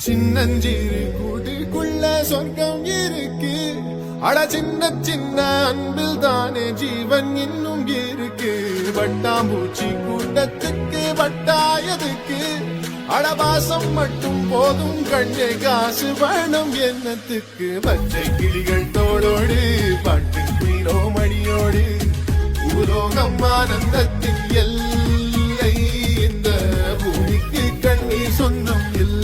சின்னஞ்சிறு கூட்டுக்குள்ள சொர்க்கம் இருக்கு. அட சின்ன சின்ன அன்பில் தானே ஜீவன் இன்னும் இருக்கு. வட்டாம்பூச்சி கூட்டத்துக்கு வட்டாயதுக்கு அடவாசம் மட்டும் போதும் கண்ணே, காசு வேணும் எண்ணத்துக்கு. பச்சை கிளிகள் தோளோடு பாட்டு குயிலோ மணியோடு பூலோகம் ஆனந்தத்தின் எல்லை. இந்த பூமிக்கு கண்ணீர் சொந்தம் இல்லை.